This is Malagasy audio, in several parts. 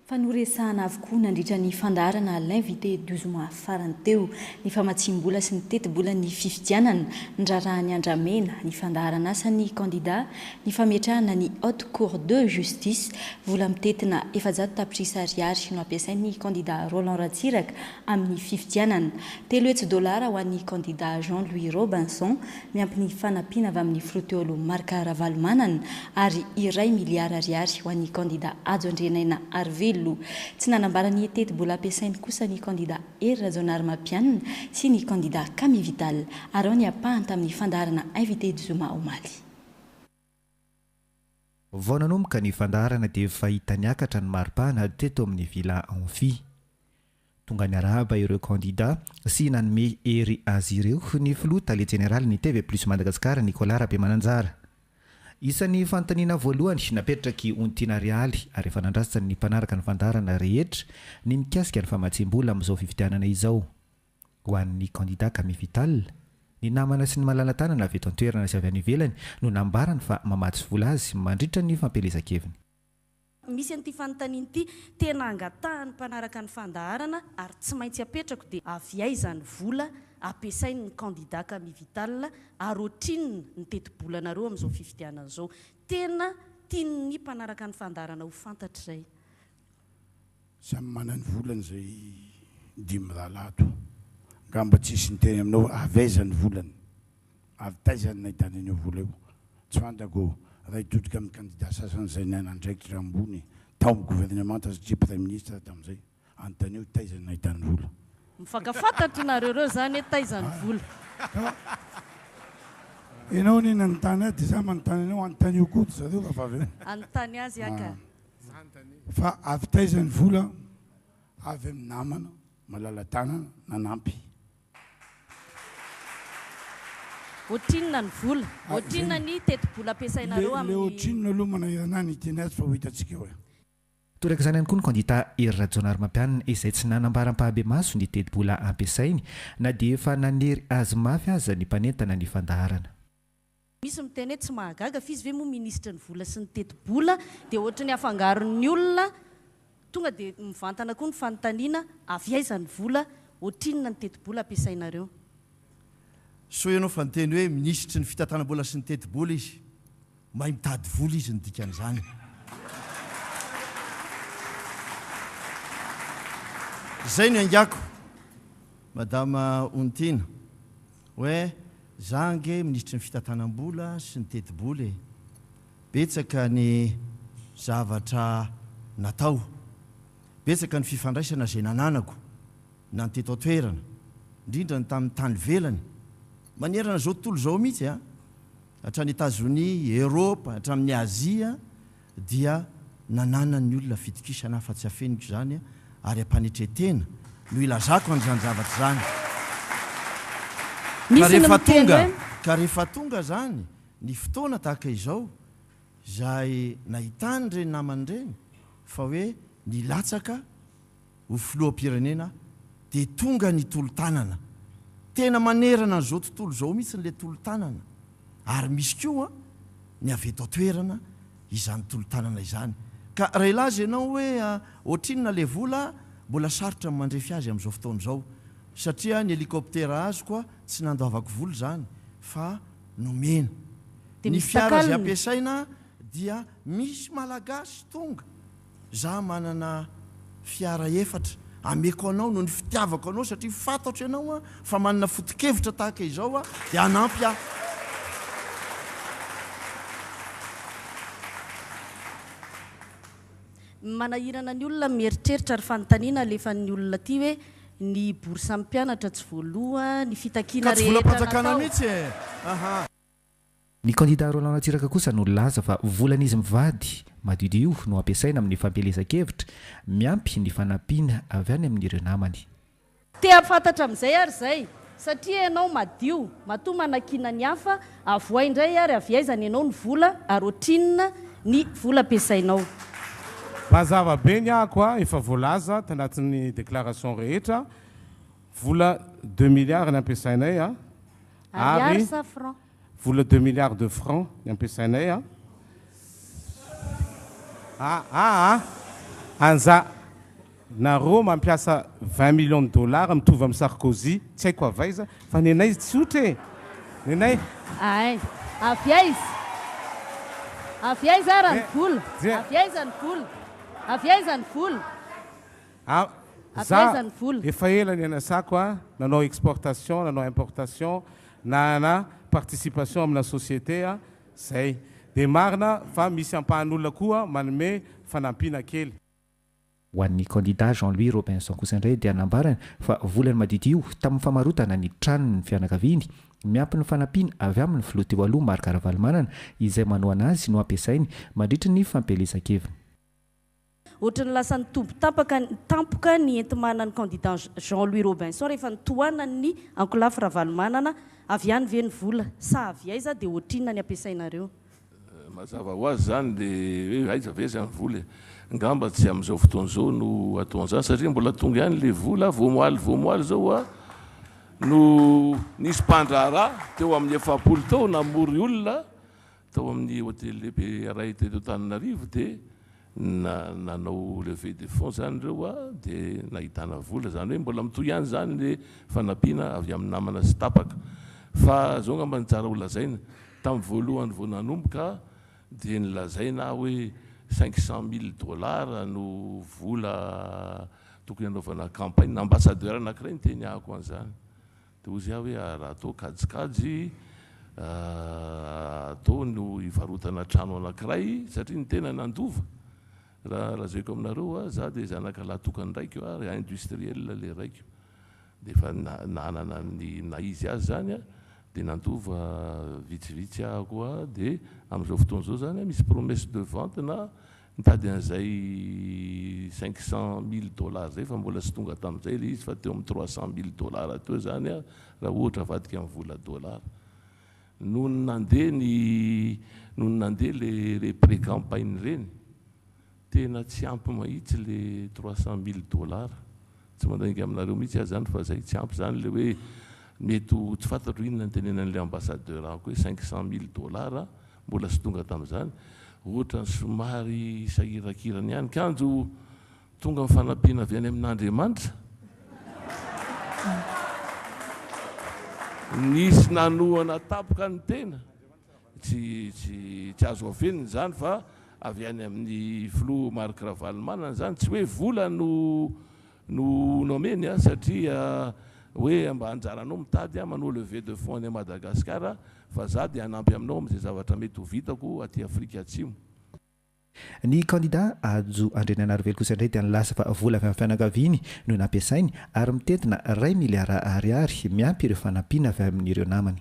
Fanoresahana avokoa nandritra ny fandaharana l'invité du mois farany teo ny famatsim-bola sy ny teti-bola ny fifidianana ny rarahany andramena ny fandaharana asa ny candidat ny fametrahana ny haute cour de justice vola mitetina 700 tapitrisa ariary no ampiasain'ny candidat Roland Ratsiraka amin'ny fifidianana $3 ho an'ny candidat Jean-Louis Robinson miampy ny fanampiana avy amin'ny frotteolo Marc Ravalomanana ary $1 miliara ho an'ny candidat Adzo Andrenaina Arvelo tsy nanambarany teti-bola ampiasainy kosa ny candidat Hery Rajaonarimampianina sy ny candidat Camille Vital ary ny apahany tamin'ny fandaharana invité du Zuma Omaly. Vao nanomboka ny fandaharana dia fahita niakatra ny maripahana teto amin'ny villa Amphi. Tonga ny arahaba ireo candidat sy nanome hery azy ireo ny filoha tale général ny TV Plus Madagasikara Nicolas Rabemananjara. Isan'ny fanontaniana voalohany napetraky Ontina Rialy ary efa nandrasany ny mpanaraka ny fandaharana rehetra ny mikasika ny famatsim-bola amin'izao fifidianana izao. Ho an'ny candidat Camille Vital, ny namana sy ny malala-tanana avy eto an-toerana sy avy any ivelany no nambarany fa mamatsy vola azy mandritra ny fampelezan-keviny. Misy an'ity fanontaniana ity tena angatahany mpanaraka ny fandaharana ary tsy maintsy apetrako dia aviay izany vola ampiasainy ny candidat Camille Vital ary ohatrin'ny ny teti-bolanareo amin'izao fifidianana izao. Tena tian'ny mpanaraka ny fandaharana ho fantatra izay. Samy manana volany izay dimy ralato. Ngamba tsisy ny teny aminao avaizany volany. Avy taizany nahitany an'io vola io. Tsy fantako raha hitotrika amin'ny candidat sasany izay niana ndraiky ambony tao amin'ny gouvernement satria prime ministre tamin'izay antanio taizany nahitany vola. Mifankafantatra nareo zany hoe taizany vola. Ianao ny nanontany dia za manontany anao antanio koa zareo raha avy. Anontany azy aka. Fa avy taizany vola avy amin'ny namana malala-tanana nanampy. Ohatrinona ny vola, ohatrinona ny teti-bola ampiasainareo amin'ny... Le ohatrinona aloha manahirana ny teny azy fa ho hitantsika hoe. Toraka izany ihany koa ny candidat Hery Rajaonarimampianina izay tsy nanambaram-pahabe maso ny teti-bola ampiasainy na dia efa nanery azy mafy aza ny mpanentana ny fandaharana. Misy miteny hoe tsy mahagaga fa izy ve moa ministra ny vola sy ny teti-bola dia ohatran'ny afangaron'ny olona tonga dia mivantana koa ny fanontaniana avy aiza ny vola ohatrinona ny teti-bola ampiasainareo. So ianao fanteny hoe ministra ny fitantanam-bola sy ny teti-bola izy mahay mitady vola izy ny dikan'izany. Zay no angako madama Ontina hoe zange ministra ny fitantanam-bola sy ny teti-bola betsaka ny zavatra natao, betsaka ny fifandraisana izay nananako na ny teto an-toerana indrindra ny tamin'ny tany velany manerana zao tontolo zao mihitsy hatrany États-Unis, Europe, hatramin'ny Azia dia nanana ny olona fitokisana fa tsy afeniko zany ary ampanetretena no ilazako an'izany zavatra zany. Ka rehefa tonga zany ny fotoana tahaka izao izay nahitany ireny namany ireny fa hoe nilatsaka ho filoham-pirenena dia tonga ny tolo-tanana. Tena manerana an'izao tontolo izao mihitsy n'ilay tolo-tanana ary misy koa ny avy eto an-toerana izany tolo-tanana izany. Ka raha ilaza ianao hoe ohatrinona ilay vola mbola sarotra mandrefy azy amin'izao fotoana izao satria ny helikoptera azy koa tsy nandoavako vola zany fa nomena. Ny fiara izay ampiasaina dia misy malagasy tonga. Za manana fiara efatra ameko anao no ny fitiavako anao satria fantatro ianao fa manana foto-kevitra tahaka izao dia anampy aho. Manahirana ny olona mieritreritra ary fanontaniana alefa ny olona ty hoe ny bourse ampianatra tsy voaloha ny fitakiana rehetra natao. Ny candidat Roland Ratsiraka kosa no laza fa volan'izy mivady madiodio no ampiasaina amin'ny fampelezan-kevitra miampy ny fanampiana avy any amin'ireo namany. Te afantatra amin'izay ary zay satria ianao madio matoa manakina ny hafa avoay indray ary avy aizany ianao ny vola ary ohatrinona ny vola ampiasainao. Mazava be ny ako efa voalaza tanatin'ny déclaration rehetra vola 2 milliards ny ampiasainay ary sa franc vola 2 milliards de francs ny ampiasainay anja nareo mampiasa 20 millions de dollars mitovy amin'ny Sarkozy tsy haiko avaiza fa ny anay tsy otra e ny anay ay afiaiza rany vola afiaizany vola afiaizany vola za efa ela ny anasako a nanao exportation nanao importation na participation amina société a zay de marina fa misy ampahan'olona koa manome fanampiana kely ho an'ny candidat Jean-Louis Robinson kosa indray dia anambarana fa volany madity io tamin'ny famarotana ny tranony fianakaviany miampy ny fanampiana avy amin'ny filoha teo aloha Marc Ravalomanana izay manao anazy no ampiasainy mandritra ny fampielezan-keviny. Ohatrany lasa ny tombo tampoka ny entimanany candidat Jean-Louis Robinson rehefa nitohana ny Ankolafy Ravalomanana avy any ve ny vola sa avy aiza dia ohatrinona ny ampiasainareo? Mazava ho azy zany dia hoe aiza ve zany vola ngamba tsy amin'izao fotoan'izao no ataon'izany satria mbola tonga ihany le vola vomoaly zao a no nisy mpandraharaha teo amin'ny 7 taona namory olona tao amin'ny hôtely lehibe ray teto Antananarivo dia nanao levée de fonds zany reo a dia nahitana vola zany hoe mbola mitoy ihany zany le fanampiana avy amin'ny namana sy tapaka fa zao ngamba ny tsara ho lazaina tamin'ny voalohany vao nanomboka dia nilazaina hoe 500 000 dollars no vola tokony anaovana campagne na ambassadeur anankiray ny teny ahako an'izany dia ozy aho hoe raha atao kajikajy atao no hivarotana trano anankiray satria ny tena nandova raha lazaiko aminareo a za dia zanakalahy tokany raiko a industriel le raiko dia efa nanana ny na izy azy zany a dia nandova vitsivitsy ahako a dia amin'izao fotoan'izao zany misy promesse de vente na nitady an'izay 500 000 dollars zay fa mbola sy tonga tamin'izay le izy fa teo amin'ny 300 000 dollars teo zany a raha ohatra vadika amin'ny vola dollar noho ny nandeha le pré-campagne reny tena tsy ampy mahitsy le 300 000 dollars tsy mandainga aminareo mihitsy azy zany fa zay tsy ampy zany le hoe mety tsy fantatro inona ny tenenan'le ambassadeur ako hoe 500 000 dollars mbola sy tonga tamin'izany ohatra ny somary sahirakirany ihany kanjo tonga amin'ny fanampiana avy any amin'Andriamanitra nisy nanohana tapoka ny tena tsy azo afeniny zany fa avy any amin'ny filoha Marc Ravalomanana zany tsy hoe vola no nomeny a satria hoe mba anjaranao mitady a manao levée de fonds any Madagasikara fa za dia hanampy aminao amin'izay zavatra mety ho vitako aty Afrika Atsimo. Ny candidat Ajo Andriananarivelo kosa indray dia nilasa fa vola avy amin'ny fianakaviany no nampiasainy ary mitentina 2 miliara ariary miampy ireo fanampiana avy amin'ireo namany.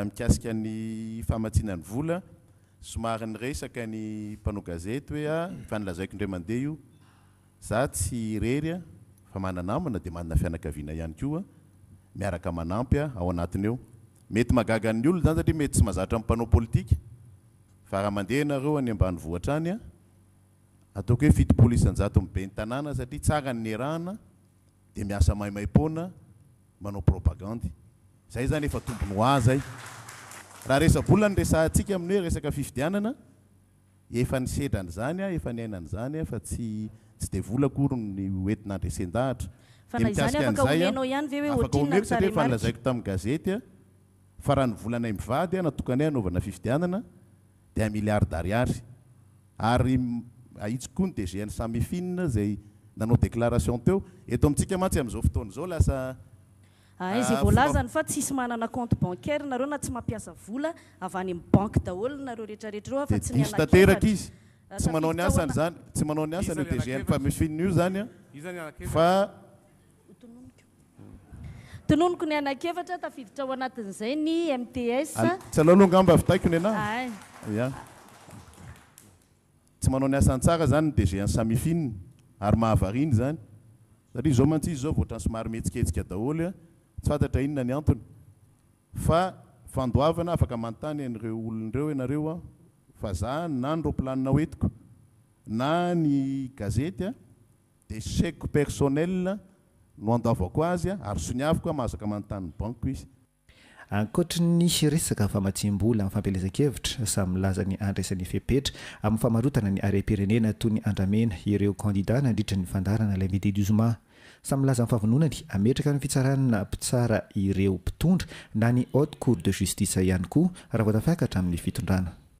Mikasika ny famatsinany vola somary niresaka ny mpanao gazety hoe fa nilazaiko indray mandeha io za tsy rery fa mananamana dia manana fianakaviana ihany koa miaraka manampy ao anatiny eo mety magaga ny olona zany satria mety tsy mahazatra amin'ny mpanao politika fa raha mandeha nareo any ambanivohitra any ataoko hoe fitopolo isan-jato mibe ny tanàna satria tsara ny erahana dia miasa maimaimpona manao propagande zay zany efa tombony ho azy raha resa-bola ny resahantsika amin'ny hoe resaka fifidianana efa nisedrany zany efa niainany zany fa tsy dia vola akory ny hoentina andresen-dahatra dia mikasika an'izay afaka omeko satria efa nilazaiko tamin'ny gazety fa raha ny volanay mivady natokanay anaovana fifidianana dia 1 milliard d'ariary ary ahitsy koa ny DGN Samifine zay nanao déclaration teo eto amintsika mantsy amin'izao fotoana izao lasa izy voalazany fa tsisy manana compte bancaire nareo na tsy mampiasa vola avy any amin'ny banque daholo nareo rehetrarehetra reo fa tsy diso tanteraka izy tsy manao ny asany zany tsy manao ny asany io DGN Samifine io zany fa tononoko ny anakefatra tafiditra ao anatin'izay ny MTS tsy alao aloha ngamba avitaiko ny anahy tsy manao ny asany tsara zany ny DGN Samifine ary mahavariny zany satria zao mantsy izy zao voatrany somary metsiketsika daholo tsy fantatra inona ny antony fa fandoavana afaka manontany an'ireo olon'ireo ianareo fa za na ny roplanina hoetiko na ny gazety dia chèque personnel no andoavako azy ary soniaviko mahazaka manontany banque izy. ankoatra ny resaka famatsim-bola amin'ny fampielezan-kevitra samylaza ny andraisan'ny fepetra amin'ny famarotana ny are-pirenena toy ny andramena ireo kandida nandritra ny fandarana l'invité du jour samylaza amin'ny fahavononany ametraka ny fitsarana mpitsara ireo mpitondra na ny haute cour de justice ihany koa raha voatafiakatra amin'ny fitondrana